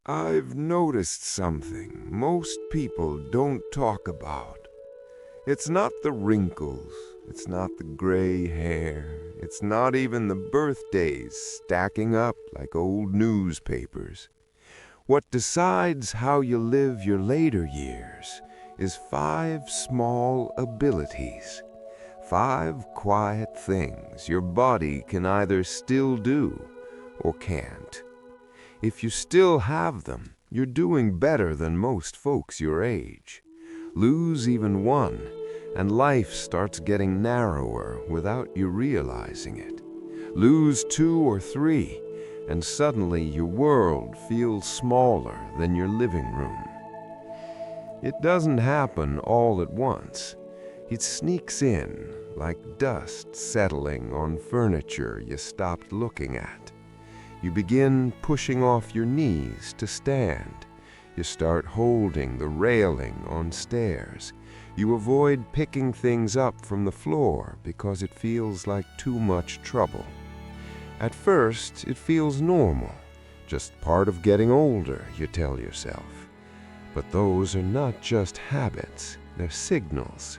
I've noticed something most people don't talk about. It's not the wrinkles, it's not the gray hair, it's not even the birthdays stacking up like old newspapers. What decides how you live your later years is 5 small abilities. 5 quiet things your body can either still do or can't. If you still have them, you're doing better than most folks your age. Lose even one, and life starts getting narrower without you realizing it. Lose 2 or 3, and suddenly your world feels smaller than your living room. It doesn't happen all at once. It sneaks in like dust settling on furniture you stopped looking at. You begin pushing off your knees to stand. You start holding the railing on stairs. You avoid picking things up from the floor because it feels like too much trouble. At first, it feels normal, just part of getting older, you tell yourself. But those are not just habits, they're signals.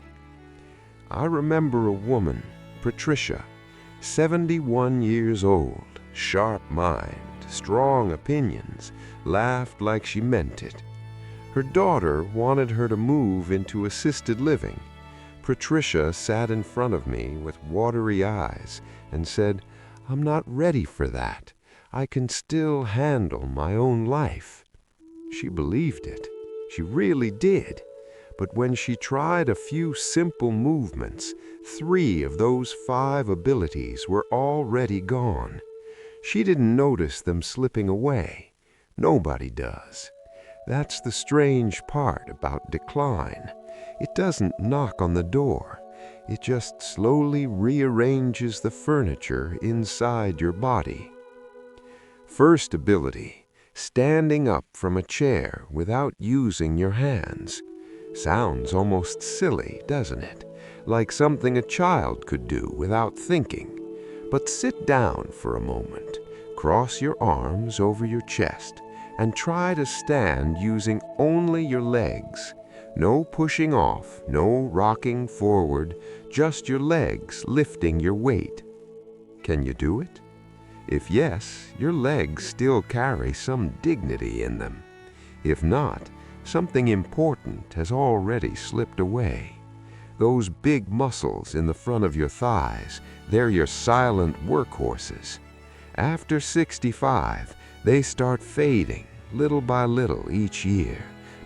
I remember a woman, Patricia, 71 years old, sharp mind, strong opinions, laughed like she meant it. Her daughter wanted her to move into assisted living. Patricia sat in front of me with watery eyes and said, "I'm not ready for that. I can still handle my own life." She believed it. She really did. But when she tried a few simple movements, 3 of those 5 abilities were already gone. She didn't notice them slipping away. Nobody does. That's the strange part about decline. It doesn't knock on the door. It just slowly rearranges the furniture inside your body. First ability, standing up from a chair without using your hands. Sounds almost silly, doesn't it? Like something a child could do without thinking. But sit down for a moment, cross your arms over your chest, and try to stand using only your legs. No pushing off, no rocking forward, just your legs lifting your weight. Can you do it? If yes, your legs still carry some dignity in them. If not, something important has already slipped away. Those big muscles in the front of your thighs, they're your silent workhorses. After 65, they start fading little by little each year.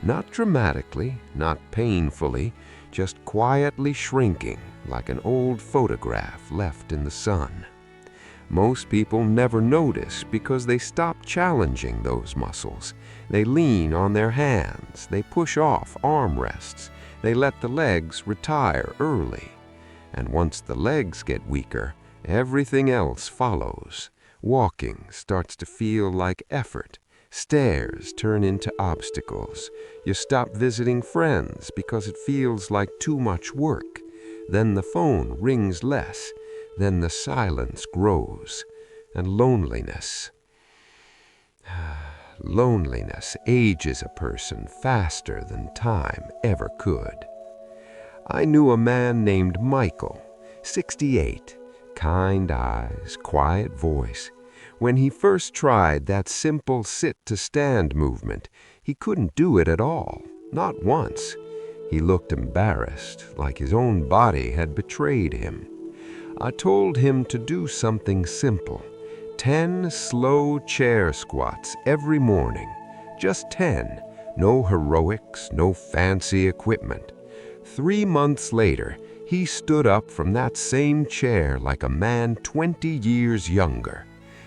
Not dramatically, not painfully, just quietly shrinking like an old photograph left in the sun. Most people never notice because they stop challenging those muscles. They lean on their hands, they push off armrests, they let the legs retire early. And once the legs get weaker, everything else follows. Walking starts to feel like effort. Stairs turn into obstacles. You stop visiting friends because it feels like too much work. Then the phone rings less. Then the silence grows. And loneliness. Loneliness ages a person faster than time ever could. I knew a man named Michael, 68, kind eyes, quiet voice. When he first tried that simple sit-to-stand movement, he couldn't do it at all, not once. He looked embarrassed, like his own body had betrayed him. I told him to do something simple. 10 slow chair squats every morning. Just 10. No heroics, no fancy equipment. 3 months later, he stood up from that same chair like a man 20 years younger.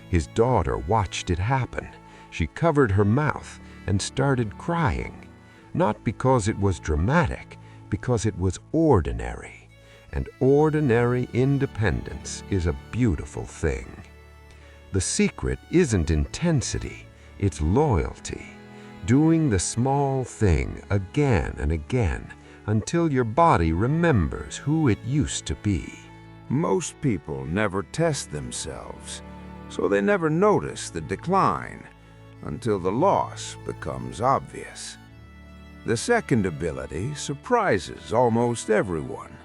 His daughter watched it happen. She covered her mouth and started crying. Not because it was dramatic, because it was ordinary. And ordinary independence is a beautiful thing. The secret isn't intensity, it's loyalty. Doing the small thing again and again until your body remembers who it used to be. Most people never test themselves, so they never notice the decline. until the loss becomes obvious. The second ability surprises almost everyone.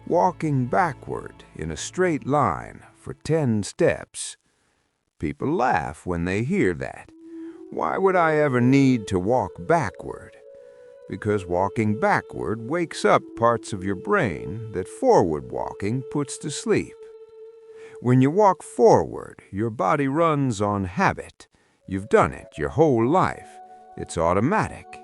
Walking backward in a straight line for 10 steps. People laugh when they hear that. Why would I ever need to walk backward? Because walking backward wakes up parts of your brain that forward walking puts to sleep. When you walk forward, your body runs on habit. You've done it your whole life. It's automatic.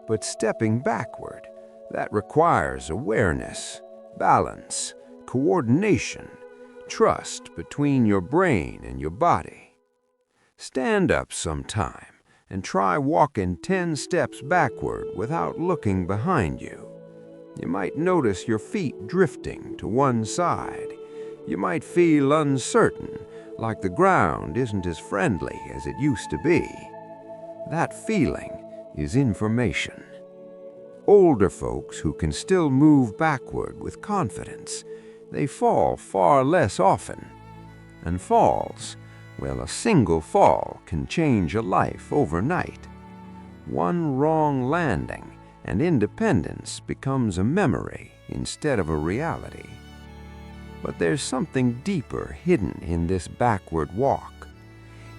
But stepping backward, that requires awareness, balance, coordination, trust between your brain and your body. Stand up sometime and try walking 10 steps backward without looking behind you. You might notice your feet drifting to one side. You might feel uncertain, like the ground isn't as friendly as it used to be. That feeling is information. Older folks who can still move backward with confidence, they fall far less often. And falls, well, a single fall can change a life overnight. One wrong landing and independence becomes a memory instead of a reality. But there's something deeper hidden in this backward walk.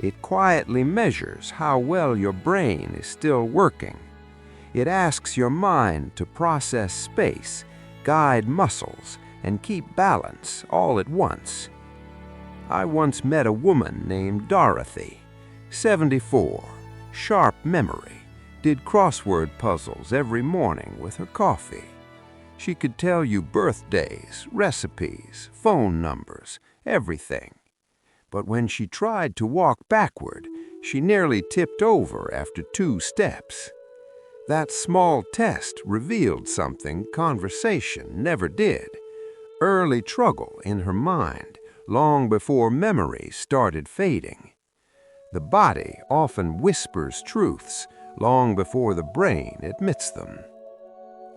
It quietly measures how well your brain is still working. It asks your mind to process space, guide muscles, and keep balance all at once. I once met a woman named Dorothy, 74, sharp memory, did crossword puzzles every morning with her coffee. She could tell you birthdays, recipes, phone numbers, everything. But when she tried to walk backward, she nearly tipped over after 2 steps. That small test revealed something conversation never did. Early trouble in her mind, long before memories started fading. The body often whispers truths long before the brain admits them.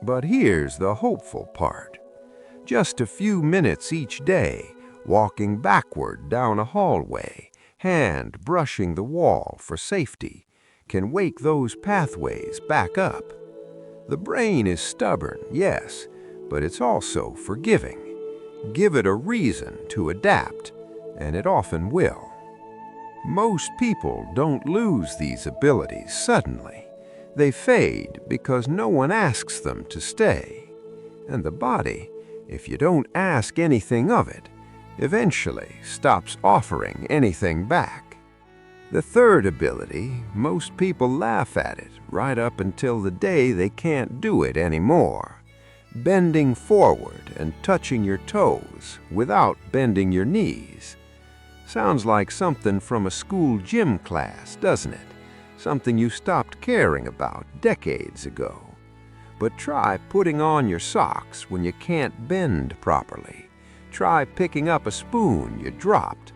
But here's the hopeful part. Just a few minutes each day, walking backward down a hallway, hand brushing the wall for safety, can wake those pathways back up. The brain is stubborn, yes, but it's also forgiving. Give it a reason to adapt, and it often will. Most people don't lose these abilities suddenly. They fade because no one asks them to stay. And the body, if you don't ask anything of it, eventually stops offering anything back. The third ability, most people laugh at it right up until the day they can't do it anymore. Bending forward and touching your toes without bending your knees. Sounds like something from a school gym class, doesn't it? Something you stopped caring about decades ago. But try putting on your socks when you can't bend properly. Try picking up a spoon you dropped.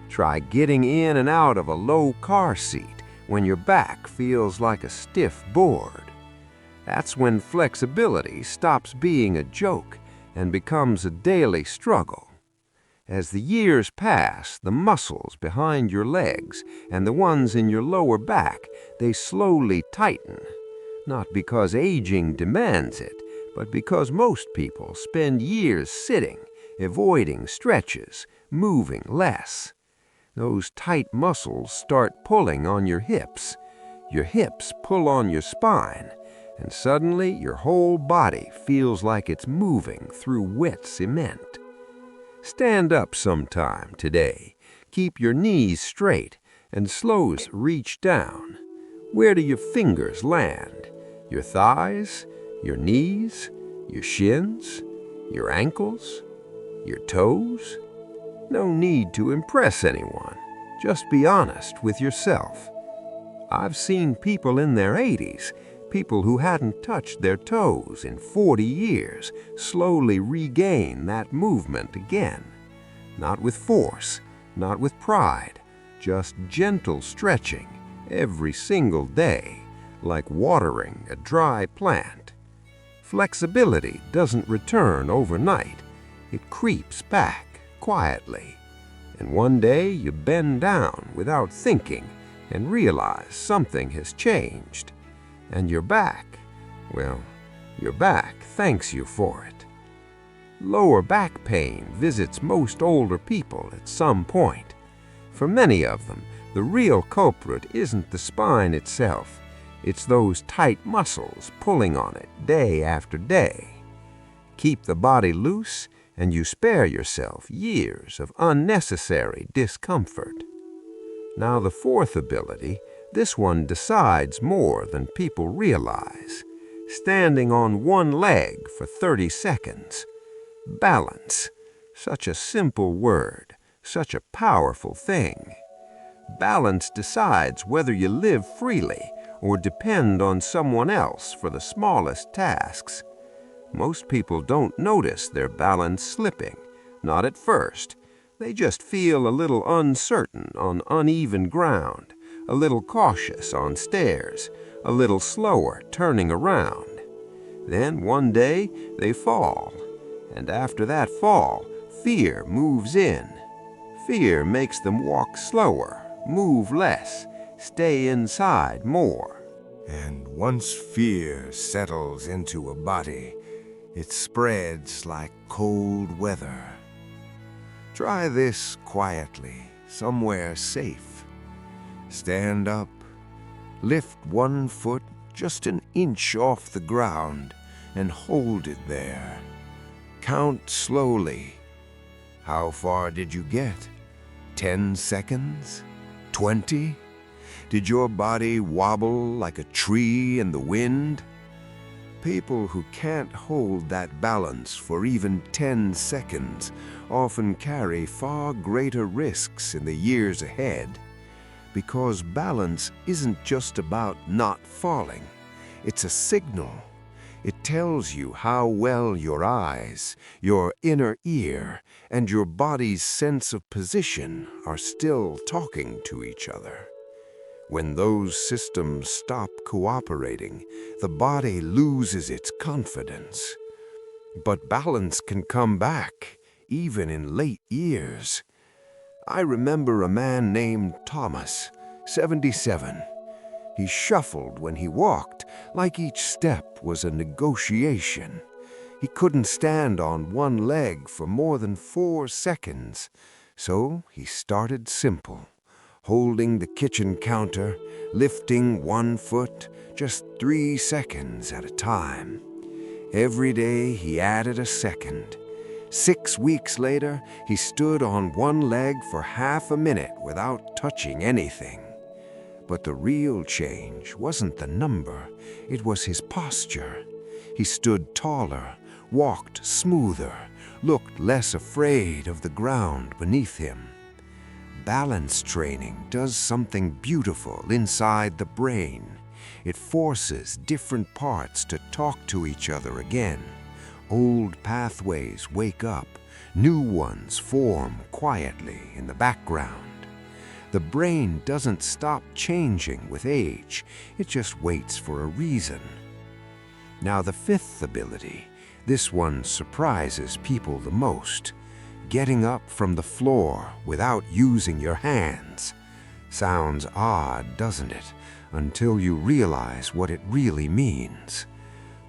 Try getting in and out of a low car seat when your back feels like a stiff board. That's when flexibility stops being a joke and becomes a daily struggle. As the years pass, the muscles behind your legs and the ones in your lower back, they slowly tighten. Not because aging demands it, but because most people spend years sitting, avoiding stretches, moving less. Those tight muscles start pulling on your hips. Your hips pull on your spine, and suddenly your whole body feels like it's moving through wet cement. Stand up sometime today. Keep your knees straight and slows reach down. Where do your fingers land? Your thighs? Your knees? Your shins? Your ankles? Your toes? No need to impress anyone. Just be honest with yourself. I've seen people in their 80s, people who hadn't touched their toes in 40 years, slowly regain that movement again. Not with force, not with pride, just gentle stretching every single day, like watering a dry plant. Flexibility doesn't return overnight. It creeps back quietly. And one day you bend down without thinking, and realize something has changed. And your back, well, your back thanks you for it. Lower back pain visits most older people at some point. For many of them, the real culprit isn't the spine itself. It's those tight muscles pulling on it day after day. Keep the body loose, and you spare yourself years of unnecessary discomfort. Now the fourth ability, this one decides more than people realize. Standing on one leg for 30 seconds. Balance. Such a simple word, such a powerful thing. Balance decides whether you live freely or depend on someone else for the smallest tasks. Most people don't notice their balance slipping, not at first. They just feel a little uncertain on uneven ground, a little cautious on stairs, a little slower turning around. Then one day they fall, and after that fall, fear moves in. Fear makes them walk slower, move less, stay inside more. And once fear settles into a body, it spreads like cold weather. Try this quietly, somewhere safe. Stand up, lift one foot just an inch off the ground, and hold it there. Count slowly. How far did you get? 10 seconds? 20? Did your body wobble like a tree in the wind? People who can't hold that balance for even 10 seconds often carry far greater risks in the years ahead, because balance isn't just about not falling. It's a signal. It tells you how well your eyes, your inner ear, and your body's sense of position are still talking to each other. When those systems stop cooperating, the body loses its confidence. But balance can come back, even in late years. I remember a man named Thomas, 77. He shuffled when he walked, like each step was a negotiation. He couldn't stand on one leg for more than 4 seconds, so he started simple. Holding the kitchen counter, lifting one foot, just 3 seconds at a time. Every day he added a second. 6 weeks later, he stood on one leg for half a minute without touching anything. But the real change wasn't the number, it was his posture. He stood taller, walked smoother, looked less afraid of the ground beneath him. Balance training does something beautiful inside the brain. It forces different parts to talk to each other again. Old pathways wake up, new ones form quietly in the background. The brain doesn't stop changing with age, it just waits for a reason. Now the fifth ability, this one surprises people the most. Getting up from the floor without using your hands. Sounds odd, doesn't it, until you realize what it really means.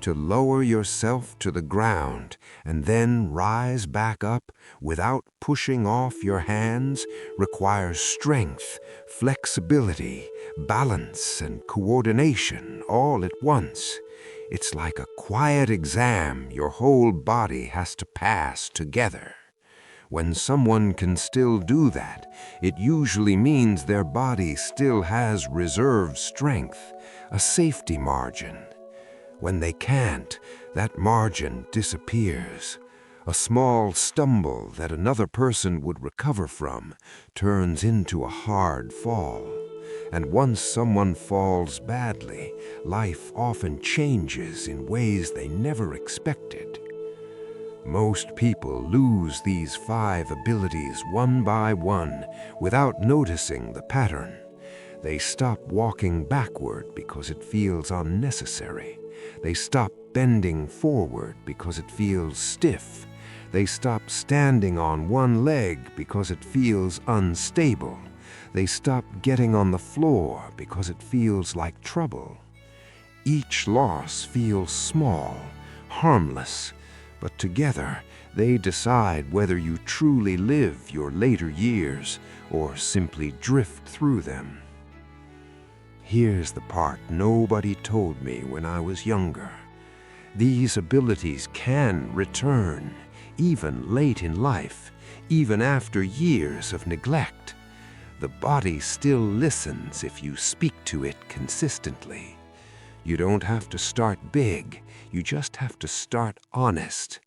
To lower yourself to the ground and then rise back up without pushing off your hands requires strength, flexibility, balance, and coordination all at once. It's like a quiet exam your whole body has to pass together. When someone can still do that, it usually means their body still has reserve strength, a safety margin. When they can't, that margin disappears. A small stumble that another person would recover from turns into a hard fall. And once someone falls badly, life often changes in ways they never expected. Most people lose these 5 abilities one by one without noticing the pattern. They stop walking backward because it feels unnecessary. They stop bending forward because it feels stiff. They stop standing on one leg because it feels unstable. They stop getting on the floor because it feels like trouble. Each loss feels small, harmless, but together they decide whether you truly live your later years or simply drift through them. Here's the part nobody told me when I was younger. These abilities can return, even late in life, even after years of neglect. The body still listens if you speak to it consistently. You don't have to start big, you just have to start honest.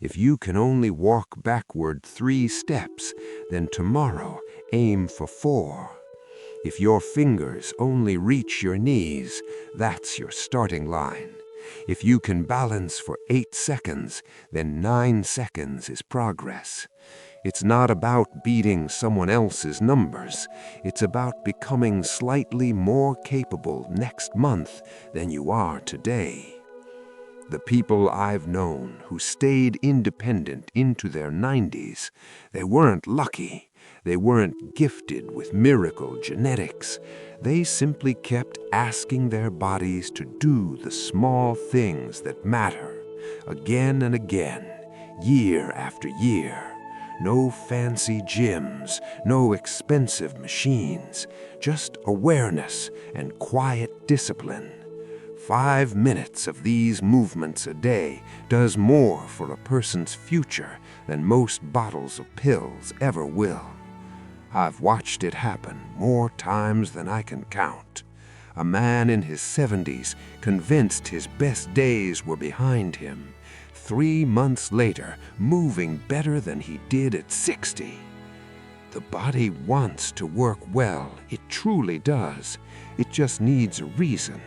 If you can only walk backward 3 steps, then tomorrow aim for 4. If your fingers only reach your knees, that's your starting line. If you can balance for 8 seconds, then 9 seconds is progress. It's not about beating someone else's numbers. It's about becoming slightly more capable next month than you are today. The people I've known who stayed independent into their 90s, they weren't lucky. They weren't gifted with miracle genetics. They simply kept asking their bodies to do the small things that matter, again and again, year after year. No fancy gyms, no expensive machines, just awareness and quiet discipline. 5 minutes of these movements a day does more for a person's future than most bottles of pills ever will. I've watched it happen more times than I can count. A man in his 70s, convinced his best days were behind him, 3 months later, moving better than he did at 60. The body wants to work well, it truly does. It just needs a reason.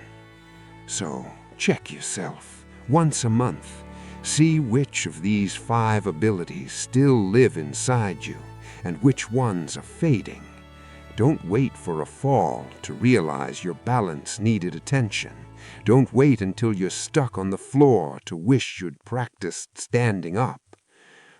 So, check yourself once a month. See which of these 5 abilities still live inside you and which ones are fading. Don't wait for a fall to realize your balance needed attention. Don't wait until you're stuck on the floor to wish you'd practiced standing up.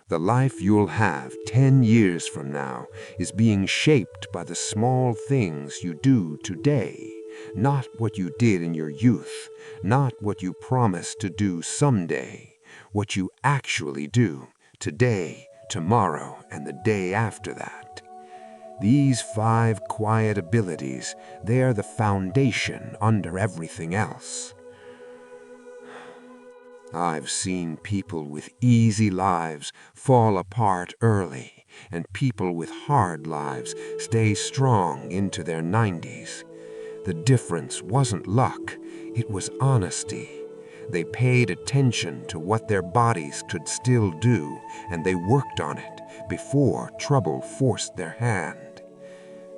The life you'll have 10 years from now is being shaped by the small things you do today, not what you did in your youth, not what you promised to do someday, what you actually do today, tomorrow, and the day after that. These 5 quiet abilities, they're the foundation under everything else. I've seen people with easy lives fall apart early, and people with hard lives stay strong into their 90s. The difference wasn't luck, it was honesty. They paid attention to what their bodies could still do, and they worked on it before trouble forced their hand.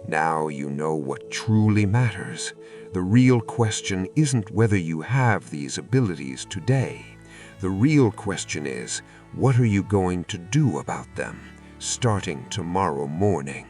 Now you know what truly matters. The real question isn't whether you have these abilities today. The real question is, what are you going to do about them, starting tomorrow morning?